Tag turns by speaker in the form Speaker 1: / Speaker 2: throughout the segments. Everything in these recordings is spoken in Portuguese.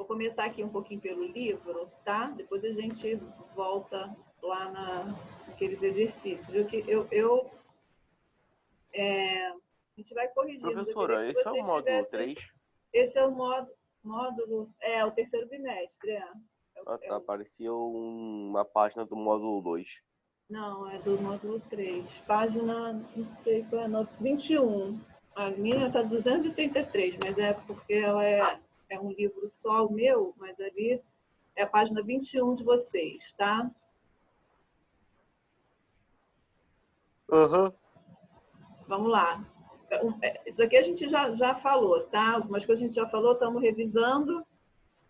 Speaker 1: começar aqui um pouquinho pelo livro, tá? Depois a gente volta lá naqueles exercícios. A gente vai corrigindo.
Speaker 2: Professora, esse é o módulo 3?
Speaker 1: Esse é o módulo... É, o terceiro bimestre,
Speaker 2: tá. Apareceu uma página do módulo 2.
Speaker 1: Não, é do módulo 3. Página, não sei qual é, 21. A minha está 233, mas é porque ela é um livro só o meu, mas ali é a página 21 de vocês, tá?
Speaker 2: Uhum.
Speaker 1: Vamos lá. Isso aqui a gente já falou, tá? Algumas coisas a gente já falou, estamos revisando.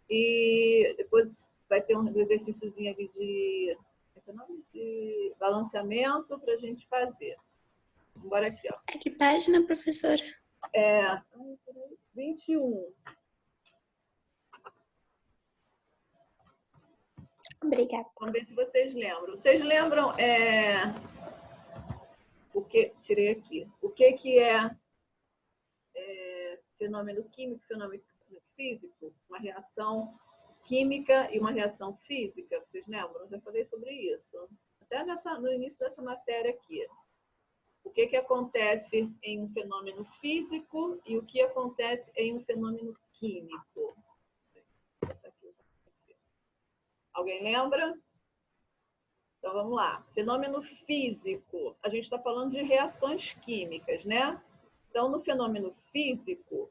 Speaker 1: E depois vai ter um exercíciozinho ali de balanceamento para a gente fazer. Bora aqui, ó.
Speaker 3: É que página, professora?
Speaker 1: 21.
Speaker 3: Obrigada.
Speaker 1: Vamos ver se vocês lembram. Vocês lembram o que... Tirei aqui. O que é fenômeno químico, fenômeno físico? Uma reação química e uma reação física. Vocês lembram? Eu já falei sobre isso. Até no início dessa matéria aqui. O que acontece em um fenômeno físico e o que acontece em um fenômeno químico. Alguém lembra? Então, vamos lá. Fenômeno físico. A gente está falando de reações químicas, né? Então, no fenômeno físico,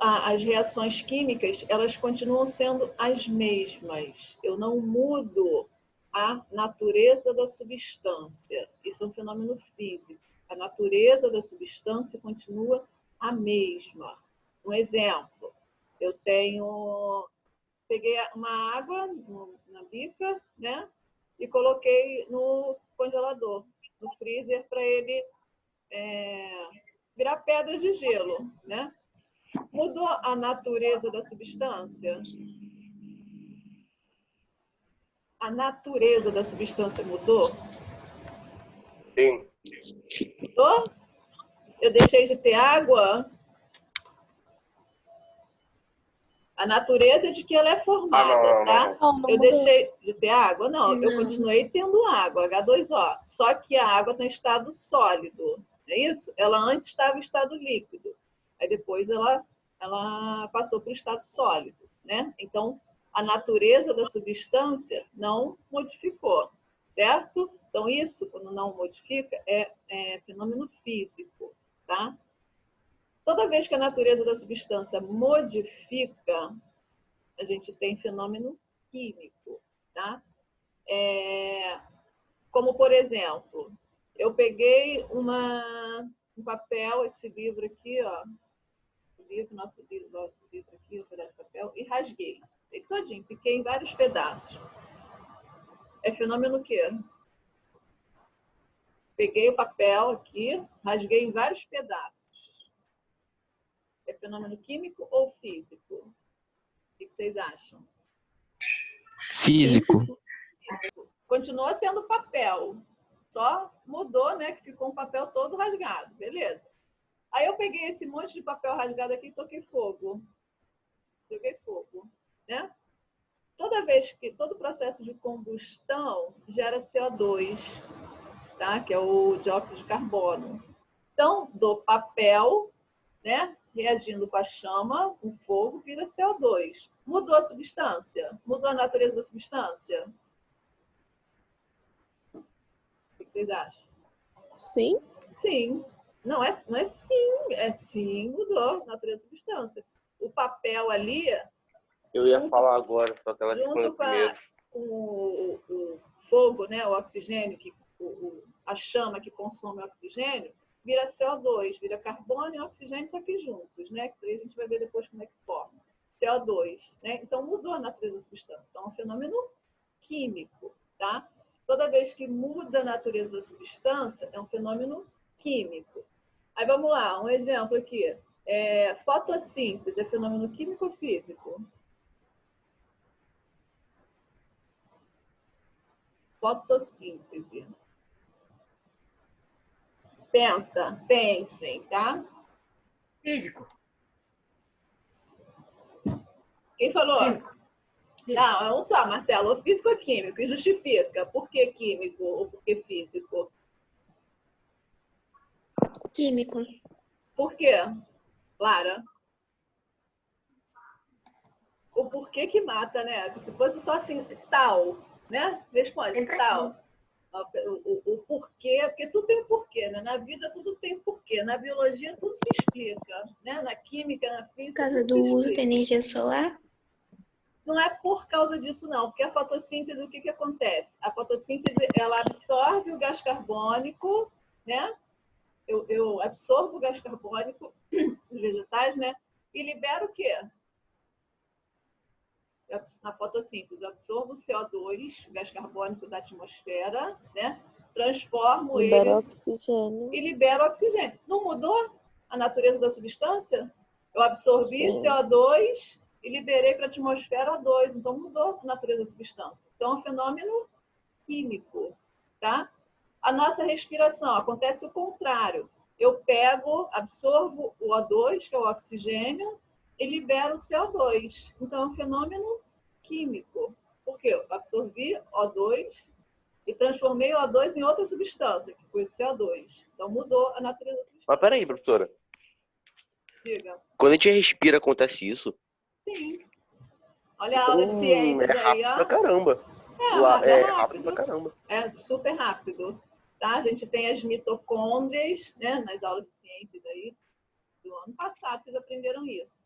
Speaker 1: as reações químicas, elas continuam sendo as mesmas. Eu não mudo a natureza da substância. Isso é um fenômeno físico. A natureza da substância continua a mesma. Um exemplo, eu peguei uma água na bica, né? E coloquei no congelador, no freezer, para ele virar pedra de gelo, né? Mudou a natureza da substância? A natureza da substância mudou?
Speaker 2: Sim.
Speaker 1: Mudou? Eu deixei de ter água? A natureza é de que ela é formada, tá? Eu deixei de ter água? Não, eu continuei tendo água, H2O. Só que a água está em estado sólido, não é isso? Ela antes estava em estado líquido. Aí depois ela passou para o estado sólido, né? Então, a natureza da substância não modificou, certo? Então, isso, quando não modifica, é fenômeno físico, tá? Toda vez que a natureza da substância modifica, a gente tem fenômeno químico, tá? Como, por exemplo, eu peguei um papel, esse livro aqui, ó, nosso livro aqui, um pedaço de papel, e rasguei. Todinho, piquei em vários pedaços. É fenômeno o quê? Peguei o papel aqui, rasguei em vários pedaços. É fenômeno químico ou físico? O que vocês acham?
Speaker 4: Físico.
Speaker 1: Continua sendo papel. Só mudou, né? Que ficou um papel todo rasgado. Beleza. Aí eu peguei esse monte de papel rasgado aqui e toquei fogo. Joguei fogo, né? Todo processo de combustão gera CO2, tá? Que é o dióxido de carbono. Então, do papel, né? Reagindo com a chama, o fogo vira CO2. Mudou a substância? Mudou a natureza da substância? O que vocês acham?
Speaker 5: Sim.
Speaker 1: Sim. Não é sim, é sim, mudou a natureza da substância. O papel ali...
Speaker 2: Eu ia falar agora, só que ela
Speaker 1: junto com o fogo, né? O oxigênio, a chama que consome o oxigênio, vira CO2, vira carbono e oxigênio, só que juntos, né? Que aí a gente vai ver depois como é que forma. CO2, né? Então, mudou a natureza da substância. Então, é um fenômeno químico, tá? Toda vez que muda a natureza da substância, é um fenômeno químico. Aí, vamos lá, um exemplo aqui. Fotossíntese é fenômeno químico ou físico? Fotossíntese. Pensem, tá?
Speaker 6: Físico.
Speaker 1: Quem falou?
Speaker 4: Químico.
Speaker 1: Não, é um só, Marcelo. O físico é químico. E justifica. Por que químico ou por que físico?
Speaker 3: Químico.
Speaker 1: Por quê, Lara? O porquê que mata, né? Se fosse só assim, tal, né? Responde,
Speaker 4: Sempre
Speaker 1: tal.
Speaker 4: assim.
Speaker 1: O porquê, porque tudo tem porquê, né? Na vida tudo tem porquê. Na biologia tudo se explica, né? Na química, na
Speaker 3: Por
Speaker 1: física,
Speaker 3: causa
Speaker 1: tudo
Speaker 3: do
Speaker 1: se
Speaker 3: uso da
Speaker 1: explica.
Speaker 3: energia solar?
Speaker 1: Não é por causa disso, não. Porque a fotossíntese, o que, que acontece? A fotossíntese, ela absorve o gás carbônico, né? Eu absorvo o gás carbônico dos vegetais, né? E libero o quê? Na fotossíntese, eu absorvo o CO2, o gás carbônico da atmosfera, né? Transformo
Speaker 5: Libera
Speaker 1: ele
Speaker 5: oxigênio.
Speaker 1: e libero oxigênio. Não mudou a natureza da substância? Eu absorvi
Speaker 5: Sim.
Speaker 1: CO2 e liberei para a atmosfera O2. Então, mudou a natureza da substância. Então, é um fenômeno químico, tá? A nossa respiração acontece o contrário. Eu pego, absorvo o O2, que é o oxigênio, e libero o CO2. Então, é um fenômeno químico. Por quê? Eu absorvi O2 e transformei o O2 em outra substância, que foi o CO2. Então, mudou a natureza da substância.
Speaker 2: Mas peraí, professora.
Speaker 1: Diga.
Speaker 2: Quando a gente respira, acontece isso?
Speaker 1: Sim. Olha a aula de ciências
Speaker 2: É
Speaker 1: aí,
Speaker 2: rápido pra
Speaker 1: ó.
Speaker 2: caramba.
Speaker 1: Mas
Speaker 2: É rápido pra caramba.
Speaker 1: É super rápido. Tá? A gente tem as mitocôndrias, né? Nas aulas de ciências aí do ano passado, vocês aprenderam isso.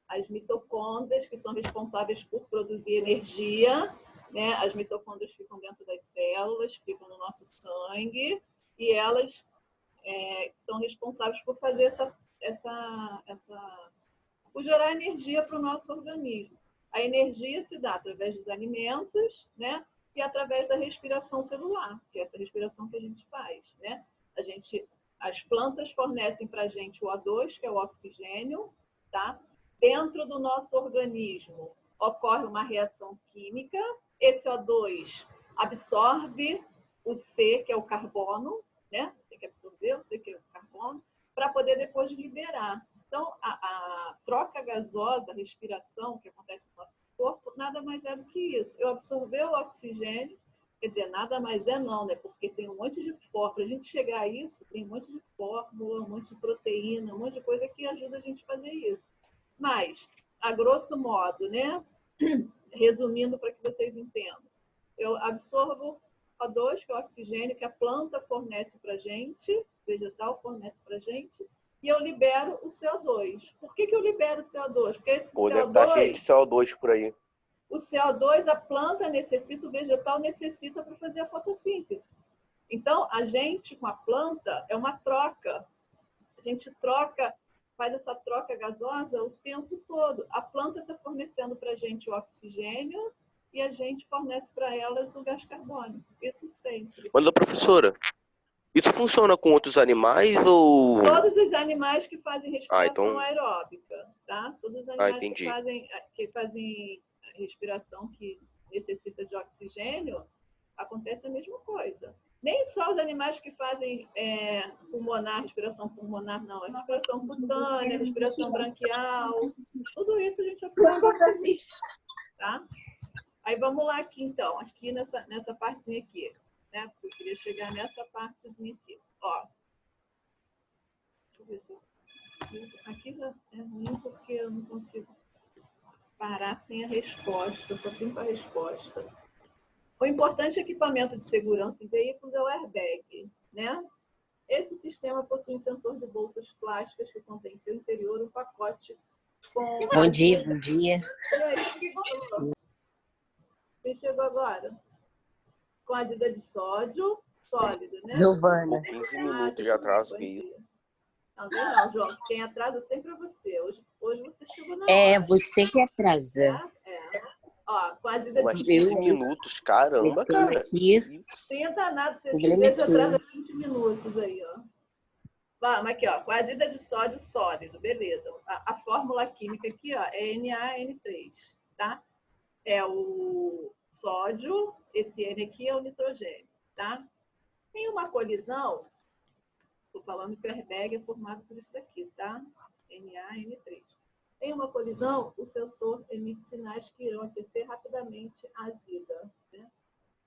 Speaker 1: As mitocôndrias, que são responsáveis por produzir energia, né? As mitocôndrias ficam dentro das células, ficam no nosso sangue, e elas são responsáveis por fazer por gerar energia para o nosso organismo. A energia se dá através dos alimentos, né? E através da respiração celular, que é essa respiração que a gente faz, né? As plantas fornecem para a gente o O2, que é o oxigênio, tá? Dentro do nosso organismo ocorre uma reação química. Esse O2 absorve o C, que é o carbono, né? Tem que absorver o C, que é o carbono, para poder depois liberar. Então, a troca gasosa, a respiração que acontece no nosso corpo, nada mais é do que isso. Eu absorver o oxigênio, quer dizer, nada mais é não, né? Porque tem um monte de fórmula. Para a gente chegar a isso, tem um monte de fórmula, um monte de proteína, um monte de coisa que ajuda a gente a fazer isso. Mas, a grosso modo, né? Resumindo para que vocês entendam, eu absorvo O2, que é o oxigênio que a planta fornece para a gente, o vegetal fornece para a gente, e eu libero o CO2. Por que eu libero o CO2? Porque esse
Speaker 2: Pô, deve
Speaker 1: CO2,
Speaker 2: estar cheio de CO2 por aí.
Speaker 1: o CO2 a planta necessita, o vegetal necessita para fazer a fotossíntese. Então, a gente com a planta é uma troca. A gente troca, faz essa troca gasosa o tempo todo. A planta está fornecendo para a gente o oxigênio e a gente fornece para elas o gás carbônico. Isso sempre.
Speaker 2: Mas, professora, isso funciona com outros animais ou...
Speaker 1: Todos os animais que fazem respiração
Speaker 2: então...
Speaker 1: aeróbica, tá? Todos os animais
Speaker 2: entendi.
Speaker 1: que fazem respiração que necessita de oxigênio, acontece a mesma coisa. Nem só os animais que fazem pulmonar, respiração pulmonar, não. A respiração cutânea, a respiração branquial, tudo isso a gente observa. Tá? Aí vamos lá aqui, então. Aqui nessa partezinha aqui. Né? Porque eu queria chegar nessa partezinha aqui. Ó. Deixa eu ver se... Aqui já é ruim porque eu não consigo parar sem a resposta. Eu só tenho a resposta. O importante equipamento de segurança em veículos é o airbag, né? Esse sistema possui um sensor de bolsas plásticas que contém em seu interior um pacote com...
Speaker 6: Bom dia, bom dia.
Speaker 1: E aí, quem chegou agora? Com azida de sódio, sólido, né?
Speaker 6: Giovana.
Speaker 2: 15 minutos de atraso, que isso.
Speaker 1: Não, João. Quem atrasa sempre é você. Hoje você chegou na hora.
Speaker 6: É, você que atrasa.
Speaker 1: Ó, com azida
Speaker 2: Ué,
Speaker 1: de
Speaker 2: 15 minutos, caramba, cara.
Speaker 6: Aqui.
Speaker 2: Isso.
Speaker 1: Tenta nada, você às
Speaker 6: Problema
Speaker 1: vezes
Speaker 6: seu.
Speaker 1: atrasa 20 minutos aí, ó. Vamos aqui, ó, com azida de sódio sólido, beleza. A fórmula química aqui, ó, é NaN3, tá? É o sódio, esse N aqui é o nitrogênio, tá? Tem uma colisão, estou falando que o airbag é formado por isso daqui, tá? NaN3. Em uma colisão, o sensor emite sinais que irão aquecer rapidamente a azida, né?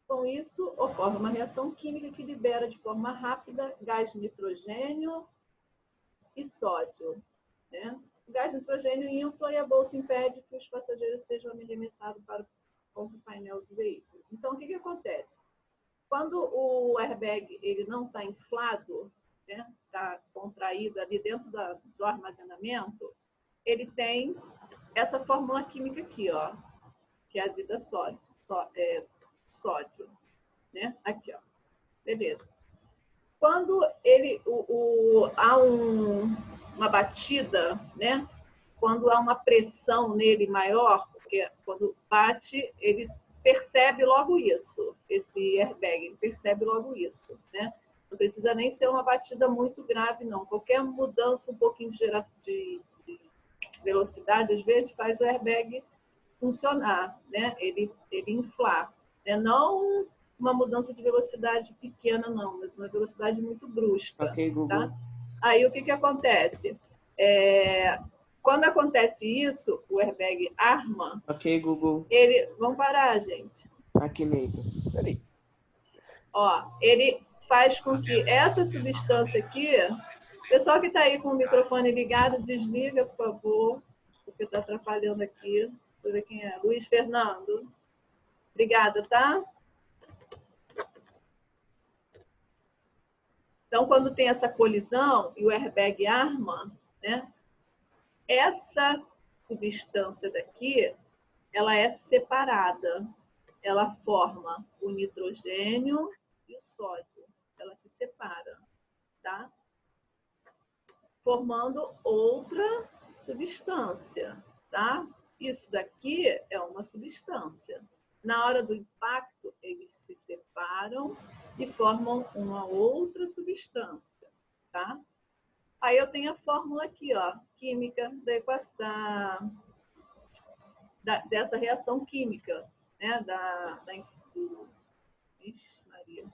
Speaker 1: Com isso, ocorre uma reação química que libera de forma rápida gás nitrogênio e sódio, né? O gás nitrogênio infla e a bolsa impede que os passageiros sejam arremessados para o painel do veículo. Então, o que acontece? Quando o airbag ele não está inflado, né, está contraído ali dentro do armazenamento, ele tem essa fórmula química aqui, ó, que é azida sódio, sódio, né? Aqui, ó. Beleza. Quando há uma batida, né? Quando há uma pressão nele maior, porque quando bate, ele percebe logo isso, esse airbag, ele percebe logo isso, né? Não precisa nem ser uma batida muito grave, não. Qualquer mudança um pouquinho de velocidade, às vezes, faz o airbag funcionar, né? Ele inflar. Né? Não uma mudança de velocidade pequena, não, mas uma velocidade muito brusca.
Speaker 4: Ok, Google.
Speaker 1: Tá? Aí, o que acontece? Quando acontece isso, o airbag arma.
Speaker 4: Ok, Google.
Speaker 1: Vamos parar, gente.
Speaker 4: Aqui, Neito.
Speaker 2: Peraí.
Speaker 1: Ó, ele faz com que essa substância aqui... Pessoal que está aí com o microfone ligado, desliga, por favor, porque está atrapalhando aqui. Deixa eu ver quem é. Luiz Fernando. Obrigada, tá? Então, quando tem essa colisão e o airbag arma, né? Essa substância daqui, ela é separada. Ela forma o nitrogênio e o sódio. Ela se separa, tá? Formando outra substância, tá? Isso daqui é uma substância. Na hora do impacto, eles se separam e formam uma outra substância, tá? Aí eu tenho a fórmula aqui, ó, química dessa reação química, né? Ixi, Maria.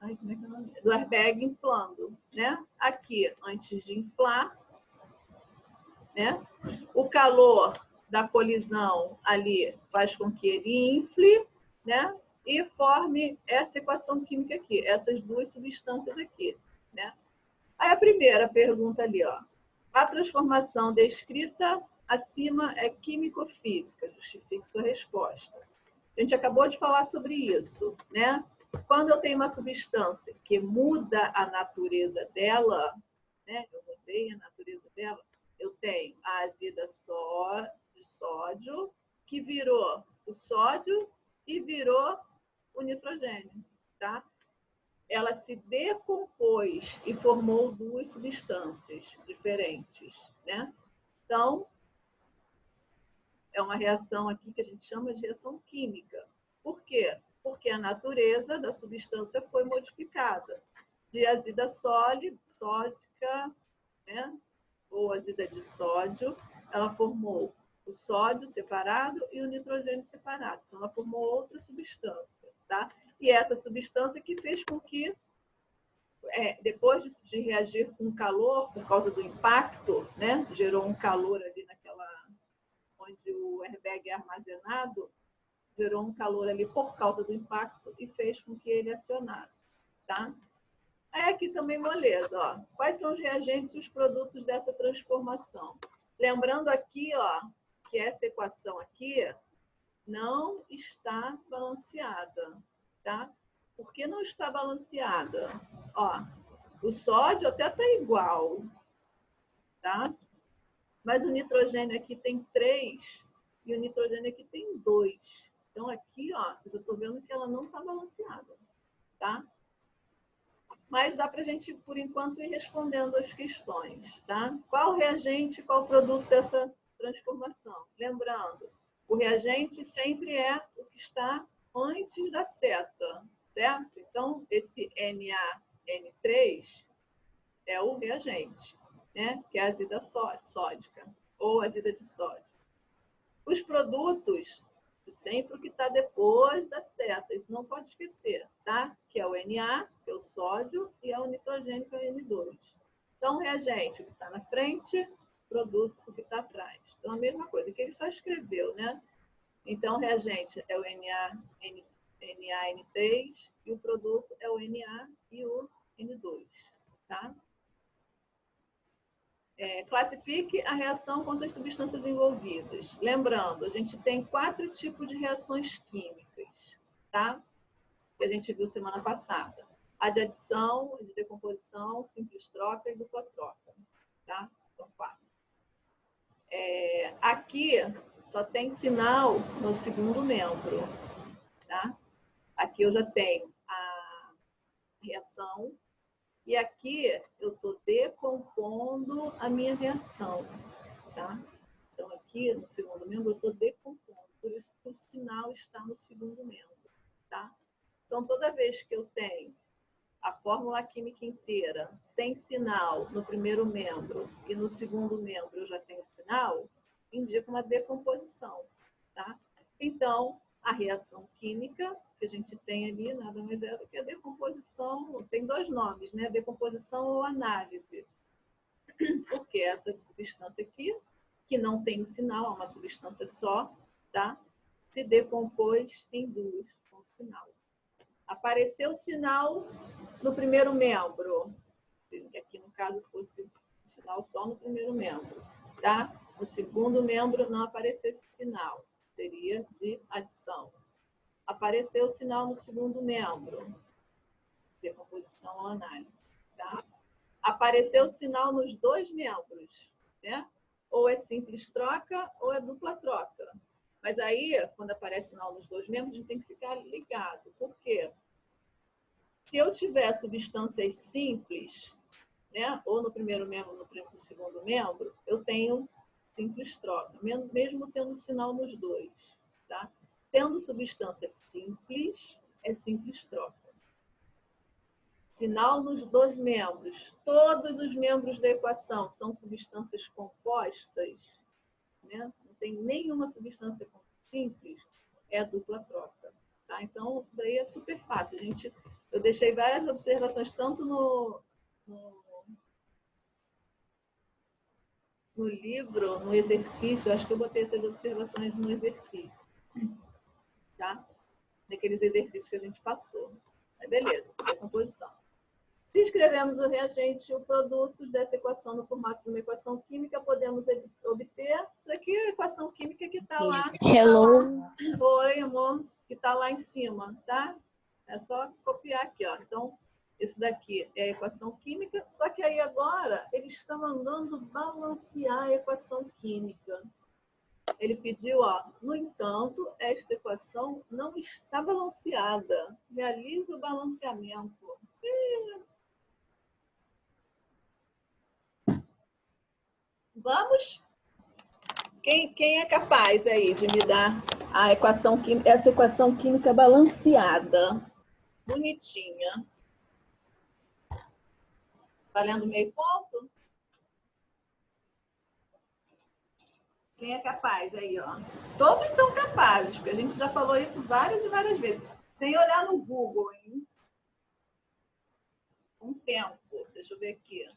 Speaker 1: Ai, como é que é o nome? Do airbag inflando, né? Aqui, antes de inflar, né? O calor da colisão ali faz com que ele infle, né? E forme essa equação química aqui, essas duas substâncias aqui, né? Aí a primeira pergunta ali, ó. A transformação descrita acima é químico-física. Justifique sua resposta. A gente acabou de falar sobre isso, né? Quando eu tenho uma substância que muda a natureza dela, né? Eu mudei a natureza dela, eu tenho a azida de sódio, que virou o sódio e virou o nitrogênio, tá? Ela se decompôs e formou duas substâncias diferentes, né? Então, é uma reação aqui que a gente chama de reação química. Por quê? Porque a natureza da substância foi modificada. De azida sódica, né? Ou azida de sódio, ela formou o sódio separado e o nitrogênio separado. Então, ela formou outra substância, tá? E essa substância que fez com que, depois de reagir com calor, por causa do impacto, né? Gerou um calor ali onde o airbag é armazenado, gerou um calor ali por causa do impacto e fez com que ele acionasse, tá? Aí aqui também moleza, ó. Quais são os reagentes e os produtos dessa transformação? Lembrando aqui, ó, que essa equação aqui não está balanceada, tá? Por que não está balanceada? Ó, o sódio até tá igual, tá? Mas o nitrogênio aqui tem 3 e o nitrogênio aqui tem 2. Então, aqui, ó, eu estou vendo que ela não está balanceada, tá? Mas dá para a gente, por enquanto, ir respondendo as questões, tá? Qual reagente, qual produto dessa transformação? Lembrando, o reagente sempre é o que está antes da seta, certo? Então, esse NaN3 é o reagente, né? Que é a azida sódica ou azida de sódio. Os produtos, sempre o que está depois da seta, isso não pode esquecer, tá? Que é o Na, que é o sódio, e é o nitrogênio, que é o N2. Então, o reagente, o que está na frente, produto que está atrás. Então, a mesma coisa, que ele só escreveu, né? Então, o reagente é o NaN3 e o produto é o Na e o N2, tá? Classifique a reação com as substâncias envolvidas. Lembrando, a gente tem 4 tipos de reações químicas, tá? Que a gente viu semana passada. A de adição, a de decomposição, simples troca e dupla troca, tá? São 4. Aqui só tem sinal no segundo membro, tá? Aqui eu já tenho a reação e aqui eu estou decompondo a minha reação, tá? Então aqui no segundo membro eu estou decompondo, por isso que o sinal está no segundo membro, tá? Então toda vez que eu tenho a fórmula química inteira sem sinal no primeiro membro e no segundo membro eu já tenho sinal, indica uma decomposição, tá? Então, a reação química que a gente tem ali nada mais é do que a decomposição, tem 2 nomes, né? Decomposição ou análise. Porque essa substância aqui, que não tem sinal, é uma substância só, tá? Se decompôs em 2 com sinal. Apareceu o sinal no primeiro membro. Aqui, no caso, fosse o sinal só no primeiro membro, tá? No segundo membro não apareceu esse sinal. Seria de adição. Apareceu o sinal no segundo membro. Decomposição ou análise, tá? Apareceu o sinal nos 2 membros, né? Ou é simples troca ou é dupla troca. Mas aí, quando aparece sinal nos 2 membros, a gente tem que ficar ligado. Por quê? Se eu tiver substâncias simples, né, ou no primeiro membro ou no segundo membro, eu tenho simples troca, mesmo tendo sinal nos 2. Tá? Tendo substância simples, é simples troca. Sinal nos 2 membros. Todos os membros da equação são substâncias compostas, né? Não tem nenhuma substância simples, é a dupla troca. Tá? Então, isso daí é super fácil. Eu deixei várias observações, tanto no livro, no exercício, acho que eu botei essas observações no exercício, tá? Naqueles exercícios que a gente passou. Mas beleza, decomposição. Se escrevemos o reagente e o produto dessa equação no formato de uma equação química, podemos obter isso aqui, a equação química que está lá.
Speaker 3: Hello.
Speaker 1: Oi, amor, que está lá em cima, tá? É só copiar aqui, ó. Então, isso daqui é a equação química, só que aí agora eles estão mandando balancear a equação química. Ele pediu, ó, no entanto, esta equação não está balanceada. Realize o balanceamento. Vamos? Quem é capaz aí de me dar a equação química, essa equação química balanceada? Bonitinha. Valendo meio ponto? Quem é capaz aí, ó? Todos são capazes, porque a gente já falou isso várias e várias vezes. Sem olhar no Google, hein? Um tempo. Deixa eu ver aqui.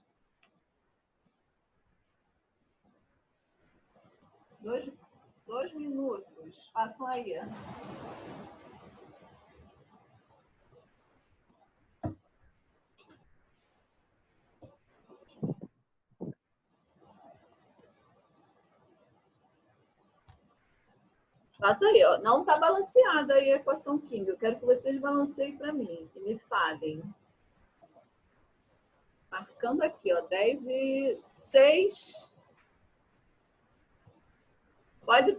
Speaker 1: 2 minutos. Façam aí. Faça aí, ó. Não está balanceada aí a equação química. Eu quero que vocês balanceiem para mim, que me falem. Marcando aqui, ó. 10:06. Pode,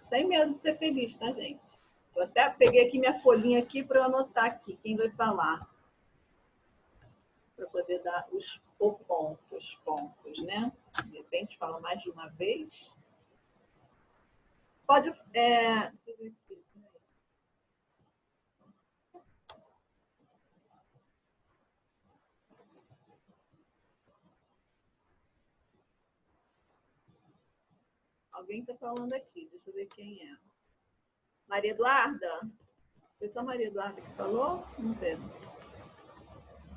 Speaker 1: sem medo de ser feliz, tá, gente? Eu até peguei aqui minha folhinha aqui para eu anotar aqui quem vai falar. Para poder dar os pontos, né? De repente, fala mais de uma vez. Pode... deixa eu ver aqui. Alguém está falando aqui. Deixa eu ver quem é. Maria Eduarda? Foi só a Maria Eduarda que falou? Vamos ver.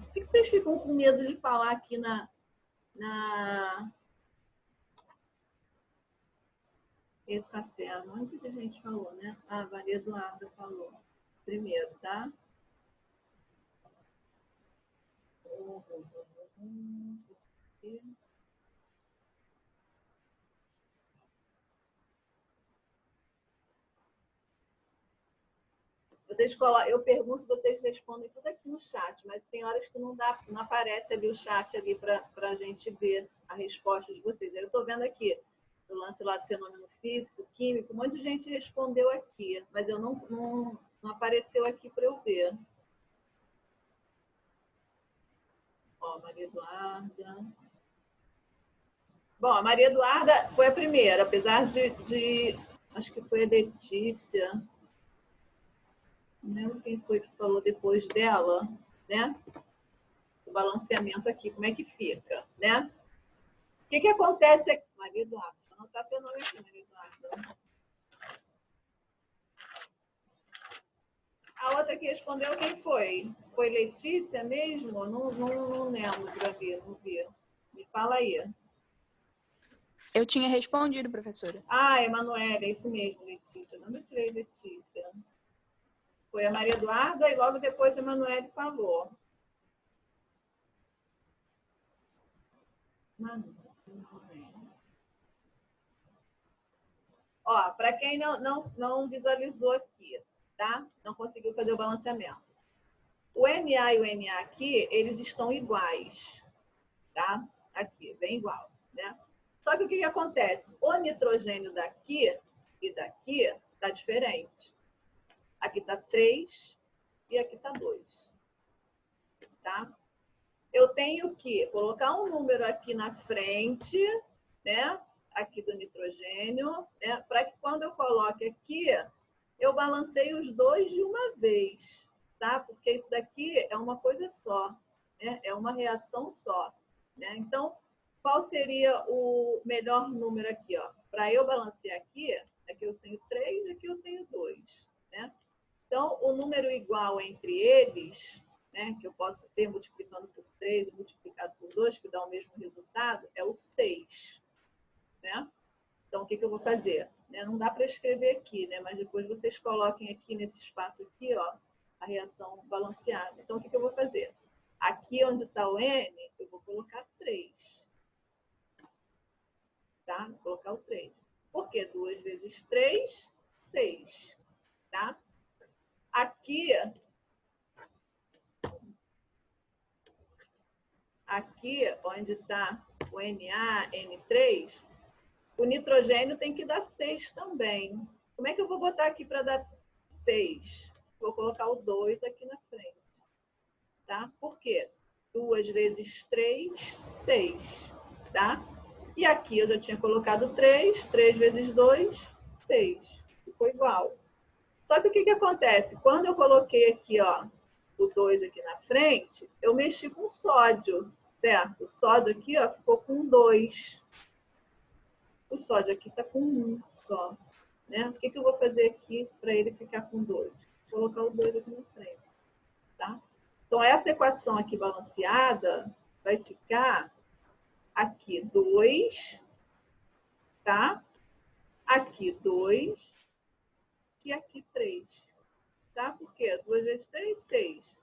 Speaker 1: Por que vocês ficam com medo de falar aqui na E café, um monte de gente falou, né? Ah, Maria Eduarda falou. Primeiro, tá? Vocês colocam, eu pergunto, vocês respondem tudo aqui no chat, mas tem horas que não dá, não aparece ali o chat ali para a gente ver a resposta de vocês. Eu estou vendo aqui o lance lá do fenômeno físico, químico, um monte de gente respondeu aqui, mas eu não apareceu aqui para eu ver. Ó, Maria Eduarda. Bom, a Maria Eduarda foi a primeira, apesar de acho que foi a Letícia. Não lembro quem foi que falou depois dela, né? O balanceamento aqui, como é que fica, né? O que acontece aqui? Maria Eduarda, deixa eu anotar teu nome aqui, Maria Eduarda. A outra que respondeu, quem foi? Foi Letícia mesmo? Não lembro para ver, não vi. Me fala aí.
Speaker 4: Eu tinha respondido, professora.
Speaker 1: Ah, Emanuela, é isso mesmo, Letícia. Não me tirei Letícia. Foi a Maria Eduarda e logo depois a Emanuele falou. Ó, para quem não visualizou aqui, tá? Não conseguiu fazer o balanceamento. O Na e o Na aqui, eles estão iguais, tá? Aqui, bem igual, né? Só que o que acontece? O nitrogênio daqui e daqui tá diferente. Aqui tá 3 e aqui tá 2, tá? Eu tenho que colocar um número aqui na frente, né? Aqui do nitrogênio, né? Para que quando eu coloque aqui, eu balanceie os dois de uma vez, tá? Porque isso daqui é uma coisa só, né? É uma reação só, né? Então, qual seria o melhor número aqui, ó? Para eu balancear aqui, aqui eu tenho 3, aqui eu tenho 2, né? Então, o número igual entre eles, né, que eu posso ter multiplicando por 3 e multiplicado por 2, que dá o mesmo resultado, é o 6. Né? Então, o que eu vou fazer? Não dá para escrever aqui, né? Mas depois vocês coloquem aqui nesse espaço aqui, ó, a reação balanceada. Então, o que eu vou fazer? Aqui onde está o N, eu vou colocar 3. Tá? Vou colocar o 3. Por quê? 2 vezes 3, 6. Tá? Aqui onde está o Na, N3, o nitrogênio tem que dar 6 também. Como é que eu vou botar aqui para dar 6? Vou colocar o 2 aqui na frente. Tá? Por quê? 2 vezes 3, 6. Tá? E aqui eu já tinha colocado 3. 3 vezes 2, 6. Ficou igual. Só que o que acontece? Quando eu coloquei aqui, ó, o 2 aqui na frente, eu mexi com sódio, certo? O sódio aqui, ó, ficou com 2. O sódio aqui está com 1 só. Né? O que eu vou fazer aqui para ele ficar com 2? Vou colocar o 2 aqui na frente. Tá? Então, essa equação aqui balanceada vai ficar aqui 2, tá? Aqui 2 e aqui 3. Tá? Por quê? 2 vezes 3, 6.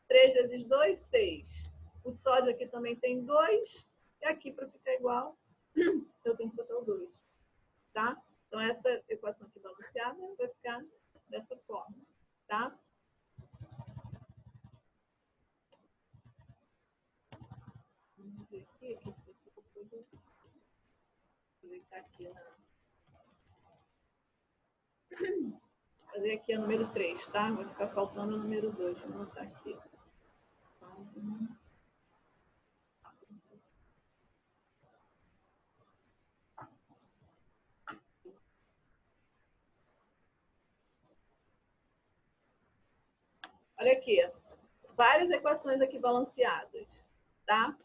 Speaker 1: 3 vezes 2, 6. O sódio aqui também tem 2. E aqui, para ficar igual, eu tenho que botar o 2. Tá? Então, essa equação aqui balanceada vai ficar dessa forma. Tá? Vamos ver aqui. Aproveitar aqui fazer aqui a número 3, tá? Vai ficar faltando o número 2. Vou anotar aqui. Olha aqui. Várias equações aqui balanceadas, tá?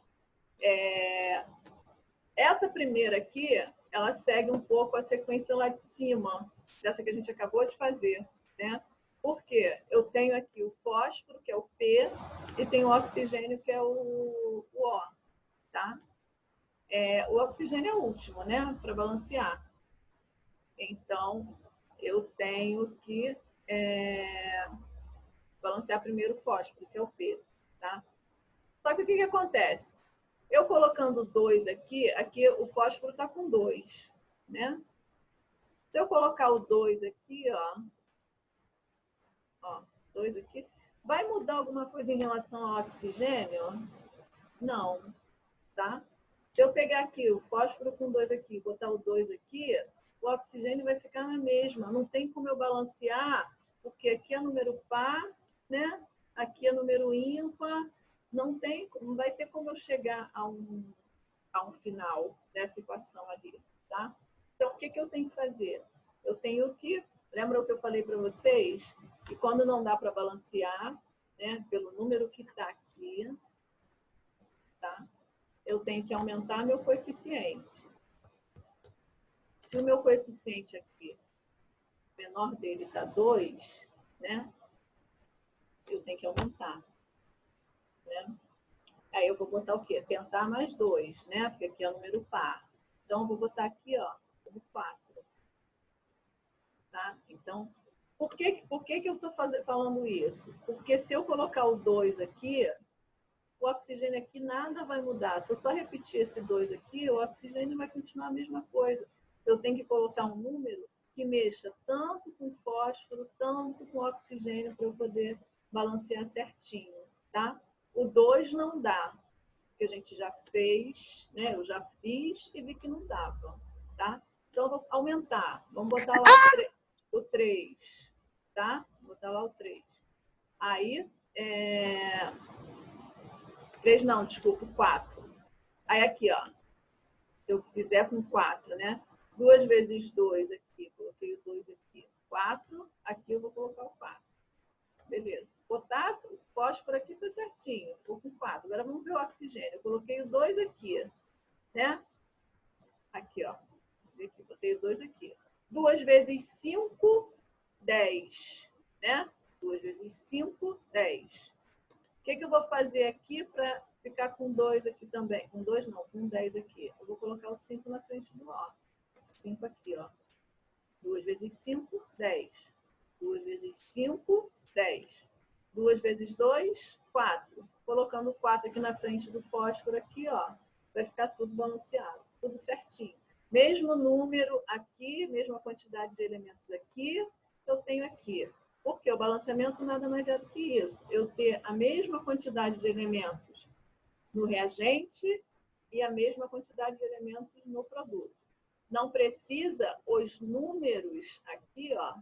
Speaker 1: Essa primeira aqui, ela segue um pouco a sequência lá de cima, dessa que a gente acabou de fazer, né? Porque eu tenho aqui o fósforo, que é o P, e tenho o oxigênio, que é o O, tá? O oxigênio é o último, né? Para balancear. Então, eu tenho que balancear primeiro o fósforo, que é o P, tá? Só que o que acontece? Eu colocando 2 aqui o fósforo está com 2, né? Se eu colocar o 2 aqui, ó, 2 aqui, vai mudar alguma coisa em relação ao oxigênio? Não, tá? Se eu pegar aqui o fósforo com 2 aqui e botar o 2 aqui, o oxigênio vai ficar na mesma. Não tem como eu balancear, porque aqui é número par, né? Aqui é número ímpar. Não vai ter como eu chegar a um final dessa equação ali, tá? Então, o que eu tenho que fazer? Eu tenho que... Lembra o que eu falei para vocês? Que quando não dá para balancear, né, pelo número que está aqui, tá? Eu tenho que aumentar meu coeficiente. Se o meu coeficiente aqui, o menor dele está 2, né? Eu tenho que aumentar, né? Aí eu vou botar o quê? Tentar mais 2, né? Porque aqui é o número par. Então, eu vou botar aqui, ó, como 4. Tá? Então, por que eu estou falando isso? Porque se eu colocar o 2 aqui, o oxigênio aqui nada vai mudar. Se eu só repetir esse 2 aqui, o oxigênio vai continuar a mesma coisa. Eu tenho que colocar um número que mexa tanto com fósforo, tanto com oxigênio, para eu poder balancear certinho, tá? O 2 não dá, porque a gente já fez, né? Eu já fiz e vi que não dava, tá? Então, eu vou aumentar. Vamos botar lá o 3, tá? Vou botar lá o 3. Aí, 3 não, desculpa, 4. Aí aqui, ó. Se eu fizer com 4, né? 2 vezes 2 aqui, coloquei o 2 aqui. 4, aqui eu vou colocar o 4. Beleza. Potássio, fósforo aqui tá certinho. Vou com 4. Agora vamos ver o oxigênio. Eu coloquei o 2 aqui, né? Aqui, ó. Aqui, botei o 2 aqui. 2 vezes 5, 10. Né? 2 vezes 5, 10. O que eu vou fazer aqui para ficar com 2 aqui também? Com 2 não, com 10 aqui. Eu vou colocar o 5 na frente do ó. 5 aqui, ó. 2 vezes 5, 10. 2 vezes 5, 10. 2 vezes 2, 4. Colocando 4 aqui na frente do fósforo aqui, ó. Vai ficar tudo balanceado, tudo certinho. Mesmo número aqui, mesma quantidade de elementos aqui, eu tenho aqui. Porque o balanceamento nada mais é do que isso. Eu ter a mesma quantidade de elementos no reagente e a mesma quantidade de elementos no produto. Não precisa os números aqui, ó,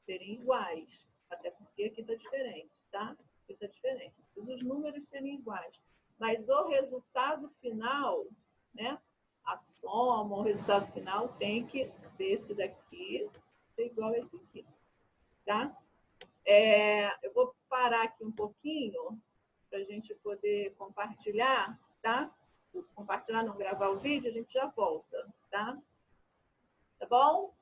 Speaker 1: serem iguais. Até porque aqui está diferente, tá? Aqui está diferente. Precisa os números serem iguais. Mas o resultado final, né? A soma, o resultado final tem que desse daqui ser igual a esse aqui. Tá? Eu vou parar aqui um pouquinho para a gente poder compartilhar, tá? Compartilhar, não gravar o vídeo, a gente já volta, tá? Tá bom?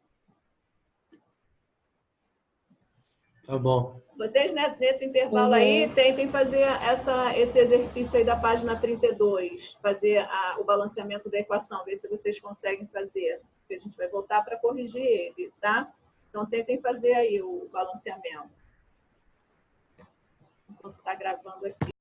Speaker 5: Tá bom.
Speaker 1: Vocês, nesse intervalo aí, tentem fazer esse exercício aí da página 32, fazer o balanceamento da equação, ver se vocês conseguem fazer, porque a gente vai voltar para corrigir ele, tá? Então, tentem fazer aí o balanceamento. Enquanto está gravando aqui.